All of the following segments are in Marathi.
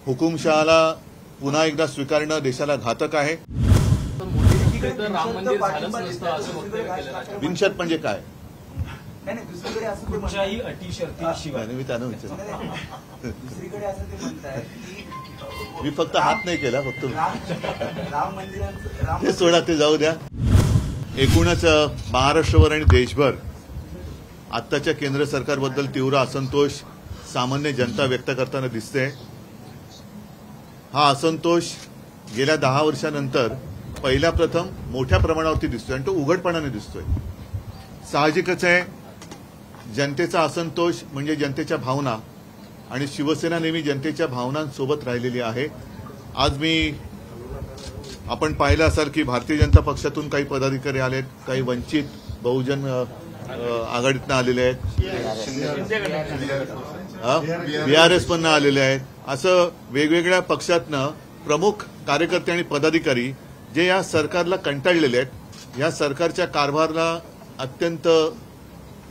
हुकुमशहाला पुन्हा एकदा स्वीकारणं देशाला घातक आहे. राम मंदिर झालंच नसतं असं वक्तव्य केलं राजकारणात. बिनशर्त म्हणजे काय? नाही दुसरीकडे असं कुठच्याही अटी शर्तीशिवाय मी त्यानं विचारलं. दुसरीकडे असं ते म्हणतायत की मी फक्त हात नाही केला, फक्त राम मंदिरांचं ते सोडा, ते जाऊ द्या. एकूणच महाराष्ट्रभर आणि देशभर आत्ताच्या केंद्र सरकारबद्दल तीव्र असंतोष सामान्य जनता व्यक्त करताना दिसते. हा असंतोष गेल्या 10 वर्षानंतर पहिल्या प्रथम मोठ्या प्रमाणावरती दिसतोय आणि तो उघडपणाने दिसतोय. साहजिकच आहे, जनतेचा असंतोष म्हणजे जनतेच्या भावना, आणि शिवसेना नेहमी जनतेच्या भावनांसोबत राहिलेली आहे. आज आपण पाहिलं असाल की भारतीय जनता पक्षातून काही पदाधिकारी आलेत, काही वंचित बहुजन आघाडीतनं आलेले आहेत, बीआरएस पण आलेले आहेत. असं वेगवेगळ्या पक्षातनं प्रमुख कार्यकर्ते आणि पदाधिकारी जे या सरकारला कंटाळलेले आहेत, या सरकारच्या कारभाराला अत्यंत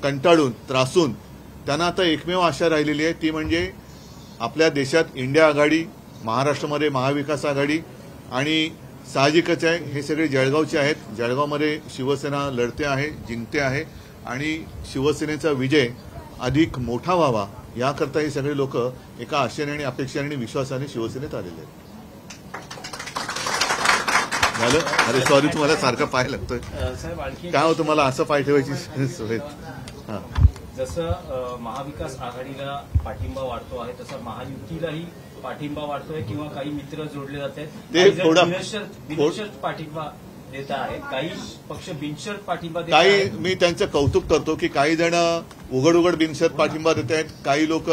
कंटाळून त्रासून त्यांना आता एकमेव आशा राहिलेली आहे, ती म्हणजे आपल्या देशात इंडिया आघाडी, महाराष्ट्रामध्ये महाविकास आघाडी. आणि साहजिकच आहे, हे सगळे जळगावचे आहेत. जळगावमध्ये शिवसेना लढते आहे, जिंकते आहे, आणि शिवसेनेचा विजय अधिक मोठा व्हावा याकरता हे सगळे लोक एका आशेने आणि अपेक्षेने आणि विश्वासाने शिवसेनेत आलेले आहेत. झालं? अरे सॉरी, तुम्हाला सारखं पाय लागतोय. काय होतं, मला असं पाय ठेवायची सवय. हां, जसं महाविकास आघाडीला पाठिंबा वाढतो आहे तसं महायुतीलाही पाठिंबा वाढतोय किंवा काही मित्र जोडले जात आहेत. ते थोडा बिनशर्त पाठिंबा देत आहेत, काही पक्ष बिनशर्त पाठिंबा देत काही आहेत. मी त्यांचं कौतुक करतो की काही जण उघड बिनशर्त पाठिंबा देत आहेत, काही लोक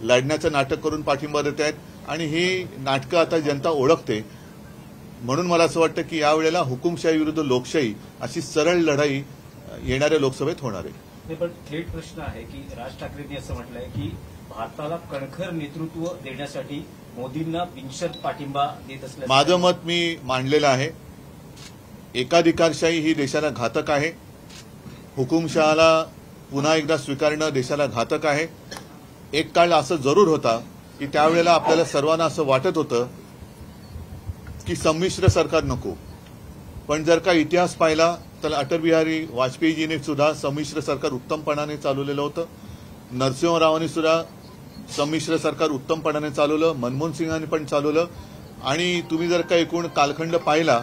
लढण्याचं नाटक करून पाठिंबा देत आहेत, आणि ही नाटकं आता जनता ओळखते. म्हणून मला असं वाटतं की यावेळेला हुकुमशाही विरुद्ध लोकशाही अशी सरळ लढाई येणाऱ्या लोकसभेत होणार आहे. पण थेट प्रश्न आहे की राज ठाकरेंनी असं म्हटलंय की भारताला कणखर नेतृत्व देण्यासाठी मोदींना बिनशर्त पाठिंबा देत असल्याचं माझं मत मी मांडलेलं आहे. एकाधिकारशाही ही देशाला घातक आहे. हुकुमशहाला पुन्हा एकदा स्वीकारणं देशाला घातक आहे. एक काळ असं जरूर होता की त्यावेळेला आपल्याला सर्वांना असं वाटत होतं की संमिश्र सरकार नको. पण जर का इतिहास पाहिला तर अटल बिहारी वाजपेयीजीने सुद्धा संमिश्र सरकार उत्तमपणाने चालवलेलं होतं. नरसिंहरावांनी सुद्धा संमिश्र सरकार उत्तमपणाने चालवलं, मनमोहन सिंगांनी पण चालवलं. आणि तुम्ही जर का एकूण कालखंड पाहिला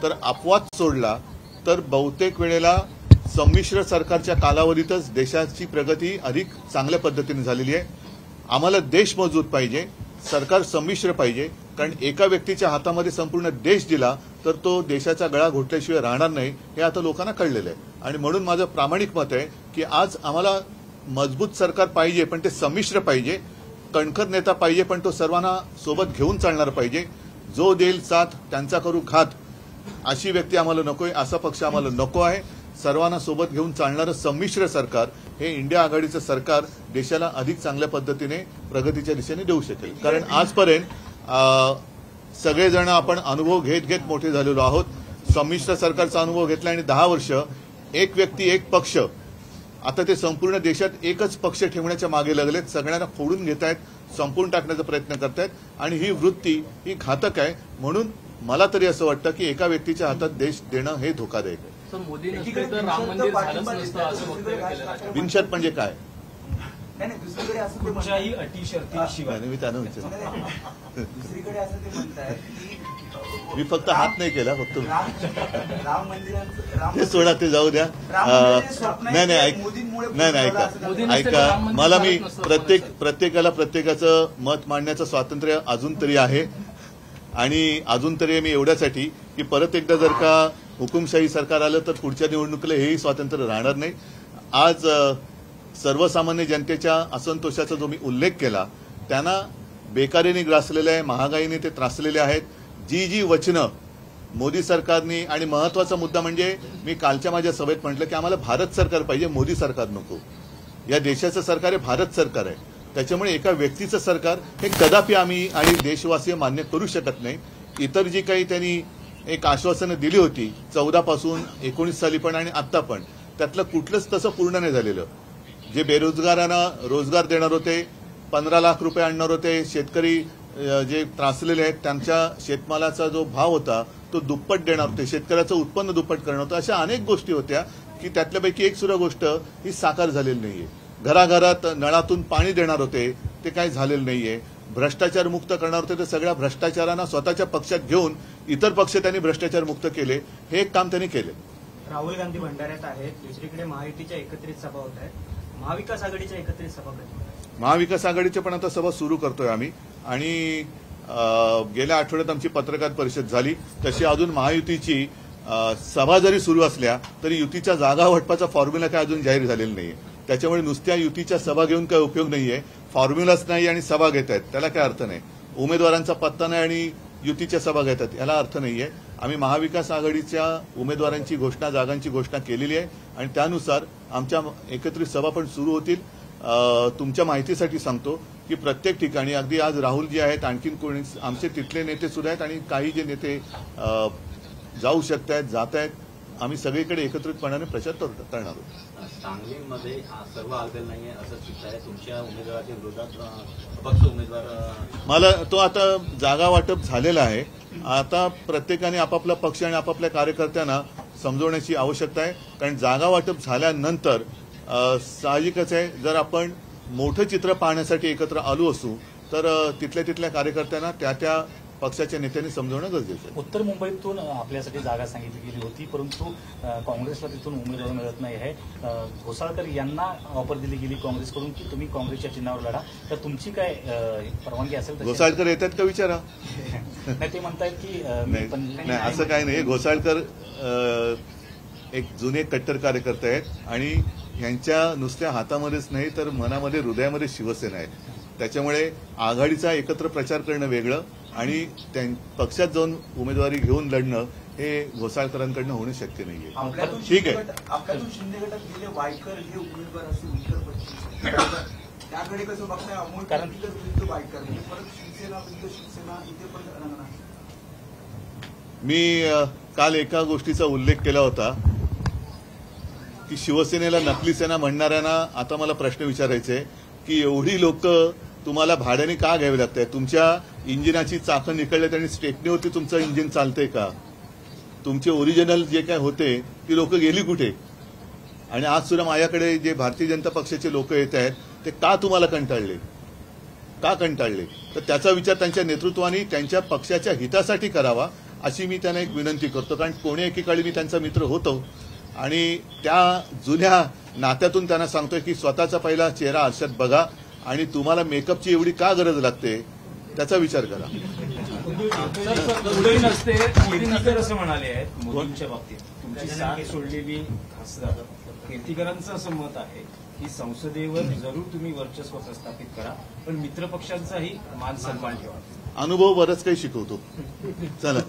तर अपवाद सोडला तर बहुतेक वेळेला संमिश्र सरकारच्या कालावधीतच देशाची प्रगती अधिक चांगल्या पद्धतीने झालेली आहे. आम्हाला देश मजबूत पाहिजे, सरकार संमिश्र पाहिजे, कारण एका व्यक्तीच्या हातामध्ये संपूर्ण देश दिला तर तो देशाचा गळा घोटल्याशिवाय राहणार नाही, हे आता लोकांना कळलेलं आहे. आणि म्हणून माझं प्रामाणिक मत आहे की आज आम्हाला मजबूत सरकार पाहिजे, पण ते संमिश्र पाहिजे. कणखर नेता पाहिजे, पण तो सर्वांना सोबत घेऊन चालणार पाहिजे. जो देईल साथ त्यांचा करू घात अशी व्यक्ती आम्हाला नकोय, असा पक्ष आम्हाला नको आहे. सर्वांना सोबत घेऊन चालणारं संमिश्र सरकार हे इंडिया आघाडीचं सरकार देशाला अधिक चांगल्या पद्धतीने प्रगतीच्या दिशेने देऊ शकेल. कारण आजपर्यंत सगळेजण आपण अनुभव घेत मोठे झालेलो आहोत. संमिश्र सरकारचा अनुभव घेतला आणि 10 वर्ष एक व्यक्ती एक पक्ष, आता ते संपूर्ण देशात एकच पक्ष ठेवण्याच्या मागे लागलेत. सगळ्यांना फोडून घेत आहेत, संपवून टाकण्याचा प्रयत्न करतायत, आणि ही वृत्ती ही घातक आहे. म्हणून मला तरी असं वाटतं की एका व्यक्तीच्या हातात देश देणं हे धोकादायक आहे. राम मंदिर झालंच नसतं असं वक्तव्य केलं राजकारणात. बिनशर्त म्हणजे काय? दुसरीकडे असं कुठच्याही अटी शर्तीशिवाय मी त्यानं विचारलं. दुसरीकडे असं ते म्हणतायत की मी फक्त हात नाही केला, फक्त राम मंदिरांचं ते सोडा, ते जाऊ द्या. नाही ऐका, मला मी प्रत्येकाला प्रत्येकाचं मत मांडण्याचं स्वातंत्र्य अजून तरी आहे. आणि अजून तरी मी एवढ्यासाठी की परत एकदा जर का हुकुमशाही सरकार आलं तर पुढच्या निवडणुकीला हेही स्वातंत्र्य राहणार नाही. आज सर्वसामान्य जनतेच्या असंतोषाचा जो मी उल्लेख केला, त्यांना बेकारीने ग्रासलेले आहे, महागाईने ते त्रासलेले आहेत. जी वचनं मोदी सरकारने, आणि महत्वाचा मुद्दा म्हणजे मी कालच्या माझ्या सभेत म्हटलं की आम्हाला भारत सरकार पाहिजे, मोदी सरकार नको. या देशाचं सरकार हे भारत सरकार आहे. त्याच्यामुळे एका व्यक्तीचं सरकार हे कदापि आम्ही आणि देशवासीय मान्य करू शकत नाही. इतर जी काही त्यांनी एक आश्वासनं दिली होती 14 पासून 19 साली पण आणि आत्ता पण, त्यातलं कुठलंच तसं पूर्ण नाही झालेलं. जे बेरोजगारांना रोजगार देणार होते, 15 लाख रुपये आणणार होते, शेतकरी जे त्रासलेले आहेत त्यांच्या शेतमालाचा जो भाव होता तो दुप्पट देणार होते, शेतकऱ्याचं उत्पन्न दुप्पट करणार होतं. अशा अनेक गोष्टी होत्या की त्यातल्यापैकी एक सुद्धा गोष्ट ही साकार झालेली नाहीये. घराघरात नळातून पाणी देणार होते ते काही झालेलं नाहीये. भ्रष्टाचार मुक्त करणार होते तर सगळ्या भ्रष्टाचारांना स्वतःच्या पक्षात घेऊन इतर पक्ष त्यांनी भ्रष्टाचार मुक्त केले. हे एक काम त्यांनी केले. राहुल गांधी भंडाऱ्यात आहेत, दुसरीकडे महायुतीच्या एकत्रित सभा होत आहेत, महाविकास आघाडीच्या एकत्रित सभा कधी होत आहेत? महाविकास आघाडीचे पण आता सभा सुरू करतोय आम्ही आणि गेल्या आठवड्यात आमची पत्रकार परिषद झाली. तशी अजून महायुतीची सभा जरी सुरू असल्या तरी युतीच्या जागा वाटपाचा फॉर्म्युला काय अजून जाहीर झालेला नाहीये. त्याच्यामुळे नुसत्या युतीच्या सभा घेऊन काय उपयोग नाहीये. फॉर्म्युलाच नाही आणि सभा घेत आहेत त्याला काय अर्थ नाही. उमेदवारांचा पत्ता नाही आणि युतीच्या सभा घेतात याला अर्थ नाहीये. आम्ही महाविकास आघाडीच्या उमेदवारांची घोषणा, जागांची घोषणा केलेली आहे आणि त्यानुसार आमच्या एकत्रित सभा पण सुरू होतील. तुमच्या माहितीसाठी सांगतो की प्रत्येक ठिकाणी अगदी आज राहुलजी आहेत, आणखीन कोणी आमचे तिथले नेते सुद्धा आहेत आणि काही जे नेते जाऊ शकत आहेत, जात आहेत. आम्ही सगळीकडे एकत्रितपणाने प्रचार करणार आहोत. सांगलीमध्ये सर्व आगल नाहीये असं चित्र आहे. तुमच्या उमेदवाराच्या विरोधात अपक्ष उमेदवार मला तो आता जागा वाटप झालेला आहे. आता प्रत्येकाने आपापला पक्ष आणि आपापल्या कार्यकर्त्यांना समजवण्याची आवश्यकता आहे. कारण जागा वाटप झाल्यानंतर साहजिकच आहे जर आपण मोठं चित्र पाहण्यासाठी एकत्र आलो असू तर तिथल्या कार्यकर्त्यांना त्या पक्षाच्या नेत्यांनी समजवणं गरजेचं आहे. उत्तर मुंबईतून आपल्यासाठी जागा सांगितली गेली होती, परंतु काँग्रेसला तिथून उमेदवार मिळत नाही आहे. घोसाळकर यांना ऑफर दिली गेली काँग्रेसकडून की तुम्ही काँग्रेसच्या चिन्हावर लढा, तर तुमची काय परवानगी असेल? घोसाळकर येतात का विचारा. नाही, ते म्हणतायत की नाही असं काही नाही. घोसाळकर एक जुने कट्टर कार्यकर्ते आहेत आणि यांच्या नुसत्या हातामध्येच नाही तर मनामध्ये, हृदयामध्ये शिवसेना आहे. त्याच्यामुळे आघाडीचा एकत्र प्रचार करणं वेगळं आणि पक्षात जाऊन उमेदवारी घेऊन लढणं हे घोसाळकरांकडनं होणं शक्य नाहीये. ठीक आहे. आपल्यातून शिंदे गटात गेले वायकर हे उमेदवार असून उत्तर पश्चिम त्याकडे कसं बघताय? अमोल विरुद्ध वायकर म्हणजे परत शिवसेना इथे पण रंगणार. मी काल एका गोष्टीचा उल्लेख केला होता की शिवसेनेला नकली सेना म्हणणाऱ्यांना आता मला प्रश्न विचारायचे की एवढी लोक तुम्हाला भाड्याने का घ्यावी लागतात? तुमच्या इंजिनाची चाकं निकळल्यात आणि स्टेपनीवरती तुमचं इंजिन चालतंय का? तुमचे ओरिजिनल जे काय होते ती लोक गेली कुठे? आणि आज सुद्धा माझ्याकडे जे भारतीय जनता पक्षाचे लोक येत आहेत ते का तुम्हाला कंटाळले? तर त्याचा विचार त्यांच्या नेतृत्वाने त्यांच्या पक्षाच्या हितासाठी करावा अशी मी त्यांना एक विनंती करतो. कारण कोणी एकेकाळी मी त्यांचा मित्र होतो आणि त्या जुन्या नात्यातून त्यांना सांगतोय की स्वतःचा पहिला चेहरा आरशात बघा आणि तुम्हाला मेकअपची एवढी का गरज लागते त्याचा विचार करा. मोदी नसते असं म्हणाले आहेत मोदींच्या बाबतीत. तुमची साथ सोडलेली खासदार कीर्तीकरांचं असं मत आहे की संसदेवर जरूर तुम्ही वर्चस्व प्रस्थापित करा पण मित्रपक्षांचाही मान सन्मान ठेवा. अनुभव बरंच काही शिकवतो. चला.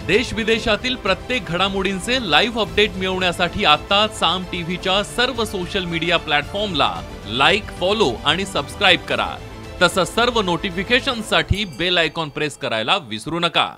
देश विदेशातील प्रत्येक घडामोडींचे लाईव्ह अपडेट मिळवण्यासाठी आता साम टीव्हीच्या सर्व सोशल मीडिया प्लॅटफॉर्मला लाईक, फॉलो आणि सबस्क्राईब करा. तसंच सर्व नोटिफिकेशनसाठी बेल आयकॉन प्रेस करायला विसरू नका.